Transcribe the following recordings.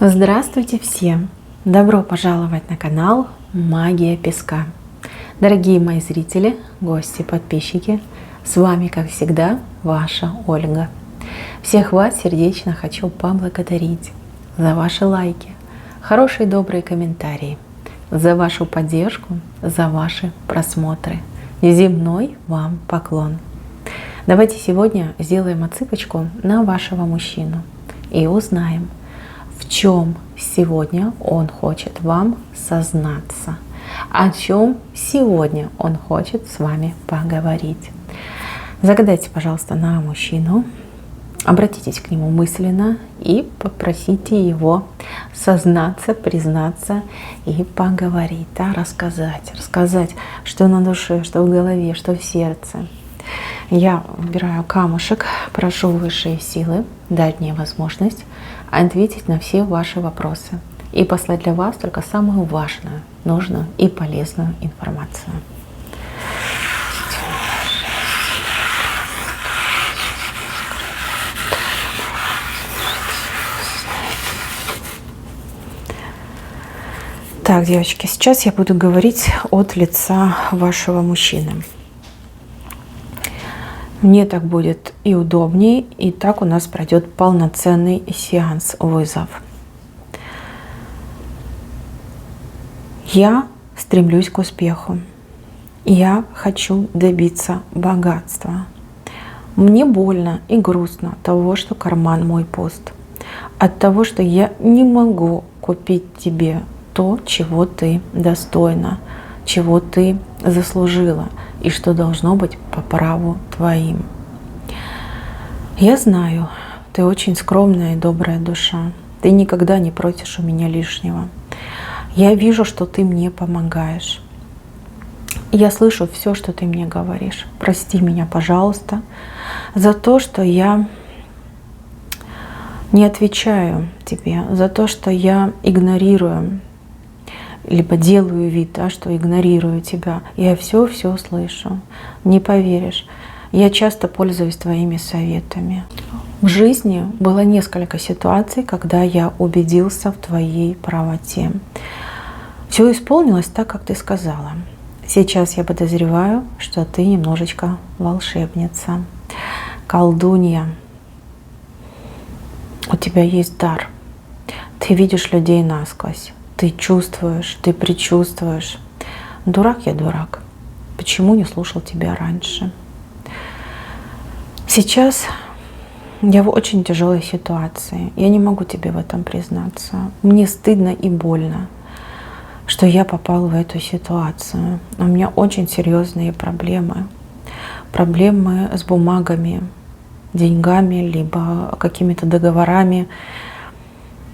Здравствуйте всем! Добро пожаловать на канал Магия Песка. Дорогие мои зрители, гости, подписчики, с вами, как всегда, ваша Ольга. Всех вас сердечно хочу поблагодарить за ваши лайки, хорошие добрые комментарии, за вашу поддержку, за ваши просмотры. Земной вам поклон. Давайте сегодня сделаем отсыпочку на вашего мужчину и узнаем, в чем сегодня он хочет вам сознаться, о чем сегодня он хочет с вами поговорить. Загадайте, пожалуйста, на мужчину, обратитесь к нему мысленно и попросите его сознаться, признаться и поговорить, рассказать, что на душе, что в голове, что в сердце. Я выбираю камушек, прошу высшие силы дать мне возможность ответить на все ваши вопросы и послать для вас только самую важную, нужную и полезную информацию. Так, девочки, сейчас я буду говорить от лица вашего мужчины. Мне так будет и удобнее, и так у нас пройдет полноценный сеанс вызов. Я стремлюсь к успеху. Я хочу добиться богатства. Мне больно и грустно от того, что карман мой пуст. От того, что я не могу купить тебе то, чего ты достойна, чего ты заслужила и что должно быть по праву твоим. Я знаю, ты очень скромная и добрая душа. Ты никогда не просишь у меня лишнего. Я вижу, что ты мне помогаешь. Я слышу все, что ты мне говоришь. Прости меня, пожалуйста, за то, что я не отвечаю тебе, за то, что я игнорирую, либо делаю вид, что игнорирую тебя. Я все слышу. Не поверишь. Я часто пользуюсь твоими советами. В жизни было несколько ситуаций, когда я убедился в твоей правоте. Все исполнилось так, как ты сказала. Сейчас я подозреваю, что ты немножечко волшебница, колдунья. У тебя есть дар. Ты видишь людей насквозь. Ты чувствуешь, ты предчувствуешь. Дурак я дурак. Почему не слушал тебя раньше? Сейчас я в очень тяжелой ситуации. Я не могу тебе в этом признаться. Мне стыдно и больно, что я попал в эту ситуацию. У меня очень серьезные проблемы. Проблемы с бумагами, деньгами, либо какими-то договорами.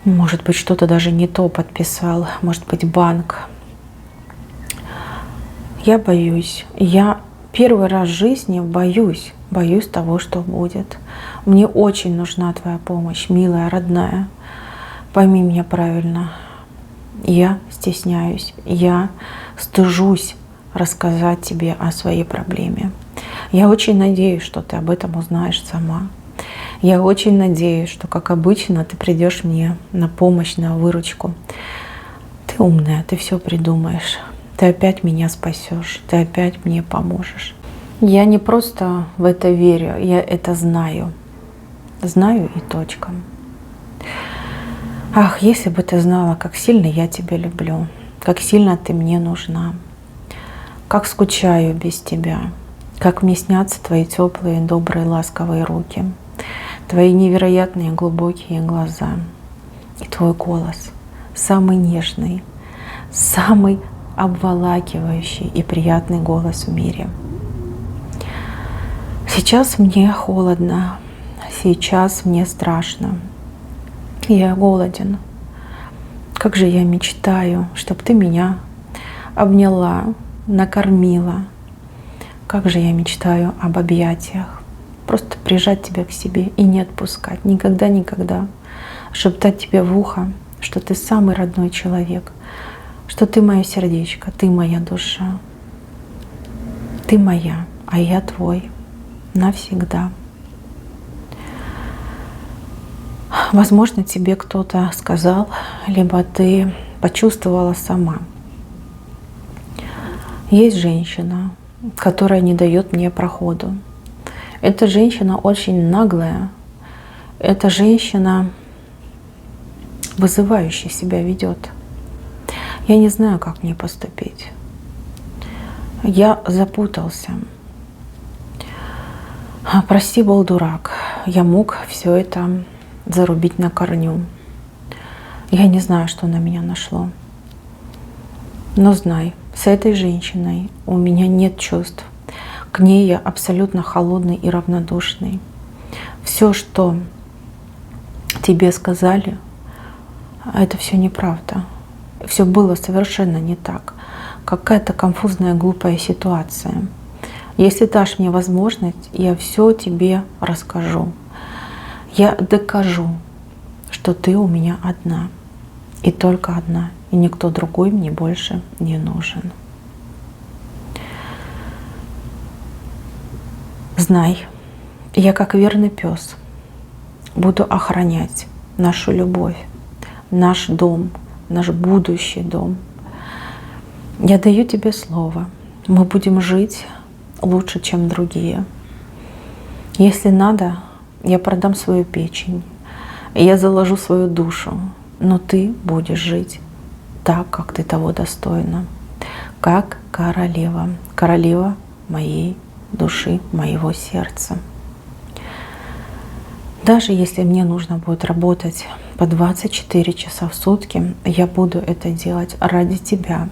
Может быть, что-то даже не то подписал, может быть, банк. Я боюсь. Я первый раз в жизни боюсь того, что будет. Мне очень нужна твоя помощь, милая, родная. Пойми меня правильно. Я стесняюсь, я стыжусь рассказать тебе о своей проблеме. Я очень надеюсь, что ты об этом узнаешь сама. Я очень надеюсь, что, как обычно, ты придешь мне на помощь, на выручку. Ты умная, ты все придумаешь. Ты опять меня спасешь, ты опять мне поможешь. Я не просто в это верю, я это знаю. Знаю и точка. Ах, если бы ты знала, как сильно я тебя люблю, как сильно ты мне нужна, как скучаю без тебя, как мне снятся твои теплые, добрые, ласковые руки, твои невероятные глубокие глаза и твой голос, самый нежный, самый обволакивающий и приятный голос в мире. Сейчас мне холодно, сейчас мне страшно, я голоден. Как же я мечтаю, чтобы ты меня обняла, накормила. Как же я мечтаю об объятиях. Просто прижать тебя к себе и не отпускать. Никогда. Шептать тебе в ухо, что ты самый родной человек, что ты мое сердечко, ты моя душа. Ты моя, а я твой навсегда. Возможно, тебе кто-то сказал, либо ты почувствовала сама. Есть женщина, которая не дает мне проходу. Эта женщина очень наглая. Эта женщина вызывающе себя ведет. Я не знаю, как мне поступить. Я запутался. Прости, был дурак. Я мог все это зарубить на корню. Я не знаю, что на меня нашло. Но знай, с этой женщиной у меня нет чувств. К ней я абсолютно холодный и равнодушный. Все, что тебе сказали, это все неправда. Все было совершенно не так. Какая-то конфузная, глупая ситуация. Если дашь мне возможность, я все тебе расскажу. Я докажу, что ты у меня одна. И только одна. И никто другой мне больше не нужен. Знай, я как верный пес буду охранять нашу любовь, наш дом, наш будущий дом. Я даю тебе слово. Мы будем жить лучше, чем другие. Если надо, я продам свою печень, я заложу свою душу, но ты будешь жить так, как ты того достойна, как королева, королева моей души, моего сердца. Даже если мне нужно будет работать по 24 часа в сутки, я буду это делать ради тебя,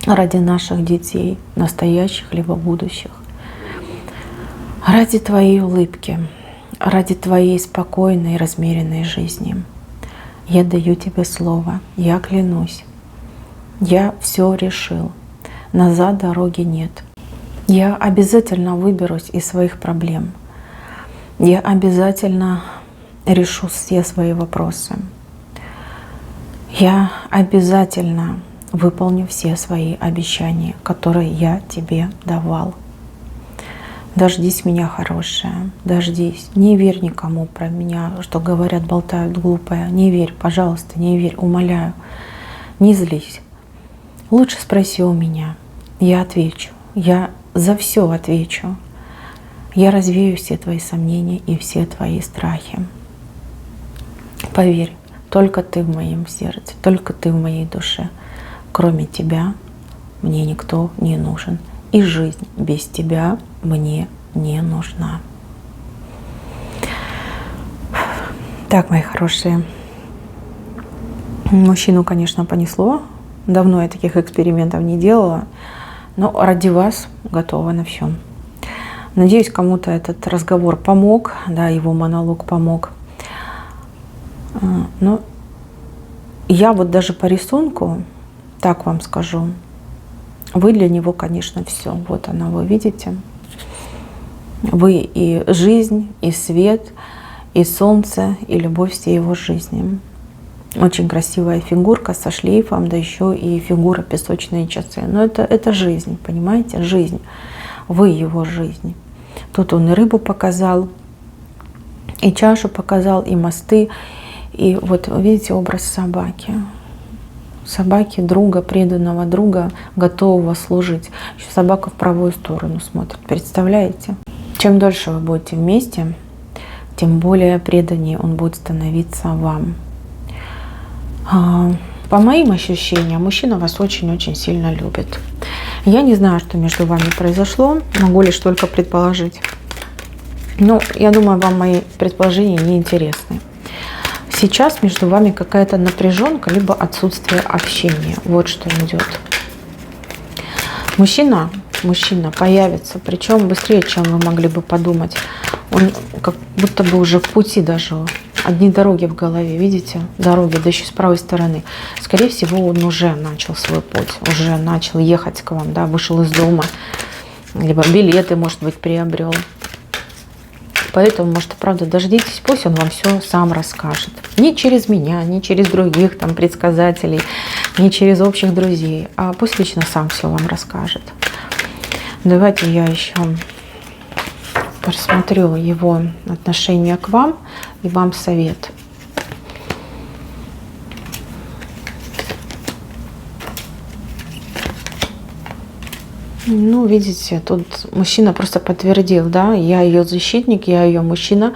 ради наших детей, настоящих либо будущих, ради твоей улыбки, ради твоей спокойной, размеренной жизни. Я даю тебе слово, я клянусь, я все решил, назад дороги нет. Я обязательно выберусь из своих проблем. Я обязательно решу все свои вопросы. Я обязательно выполню все свои обещания, которые я тебе давал. Дождись меня, хорошая, дождись. Не верь никому про меня, что говорят, болтают глупое. Не верь, пожалуйста, не верь, умоляю. Не злись. Лучше спроси у меня. Я отвечу. Я за все отвечу. Я развею все твои сомнения и все твои страхи. Поверь, только ты в моем сердце, только ты в моей душе. Кроме тебя мне никто не нужен. И жизнь без тебя мне не нужна. Так, мои хорошие. Мужчину, конечно, понесло. Давно я таких экспериментов не делала. Но ради вас готова на все. Надеюсь, кому-то этот разговор помог, да, его монолог помог. Но я вот даже по рисунку, так вам скажу, вы для него, конечно, все. Вот она, вы видите. Вы и жизнь, и свет, и солнце, и любовь всей его жизни. Очень красивая фигурка со шлейфом, да еще и фигура песочные часы. Но это жизнь, понимаете, жизнь. Вы его жизнь. Тут он и рыбу показал, и чашу показал, и мосты. И вот видите образ собаки. Собаки, друга, преданного друга, готового служить. Еще собака в правую сторону смотрит. Представляете? Чем дольше вы будете вместе, тем более преданнее он будет становиться вам. По моим ощущениям, мужчина вас очень-очень сильно любит. Я не знаю, что между вами произошло, могу лишь только предположить. Но я думаю, вам мои предположения не интересны. Сейчас между вами какая-то напряженка, либо отсутствие общения. Вот что идет. Мужчина появится, причем быстрее, чем вы могли бы подумать. Он как будто бы уже в пути даже. Одни дороги в голове, видите? Дороги, да еще с правой стороны. Скорее всего, он уже начал свой путь, уже начал ехать к вам, да, вышел из дома. Либо билеты, может быть, приобрел. Поэтому, может, правда, дождитесь, пусть он вам все сам расскажет. Не через меня, не через других там предсказателей, не через общих друзей, а пусть лично сам все вам расскажет. Давайте я еще посмотрю его отношение к вам и вам совет. Ну, видите, тут мужчина просто подтвердил, да, я ее защитник, я ее мужчина,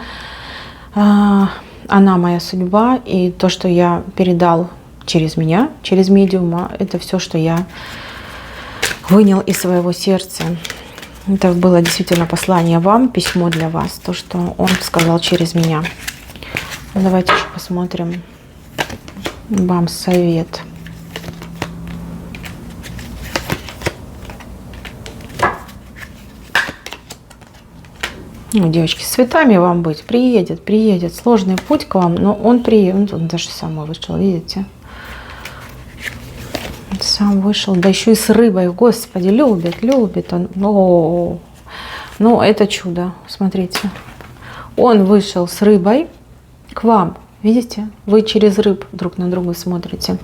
она моя судьба, и то, что я передал через меня, через медиума, это все, что я вынял из своего сердца. Это было действительно послание вам, письмо для вас, то, что он сказал через меня. Давайте еще посмотрим вам совет. Ну, девочки, с цветами вам быть. Приедет. Сложный путь к вам, но он приедет. Он даже сам вышел, видите? Сам вышел. Да еще и с рыбой. Господи, любит он. О, ну, это чудо. Смотрите. Он вышел с рыбой к вам. Видите? Вы через рыб друг на друга смотрите.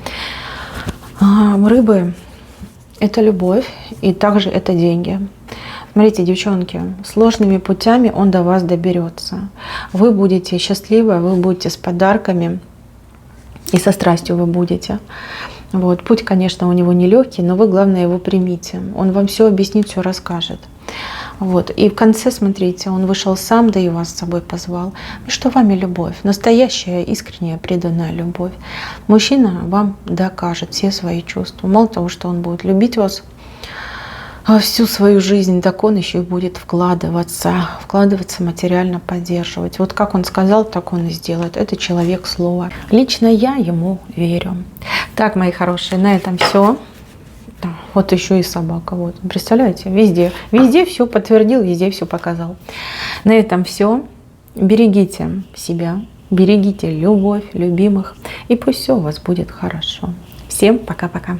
Рыбы – это любовь, и также это деньги. Смотрите, девчонки, сложными путями он до вас доберется. Вы будете счастливы, вы будете с подарками, и со страстью вы будете. Вот. Путь, конечно, у него нелегкий, но вы, главное, его примите. Он вам все объяснит, все расскажет. Вот. И в конце, смотрите, он вышел сам, да и вас с собой позвал. Между вами любовь, настоящая, искренняя, преданная любовь. Мужчина вам докажет все свои чувства. Мало того, что он будет любить вас всю свою жизнь, так он еще и будет вкладываться материально, поддерживать. Вот как он сказал, так он и сделает. Это человек слова. Лично я ему верю. Так, мои хорошие, на этом все. Вот еще и собака. Вот. Представляете, везде все подтвердил, везде все показал. На этом все. Берегите себя, берегите любовь, любимых. И пусть все у вас будет хорошо. Всем пока-пока.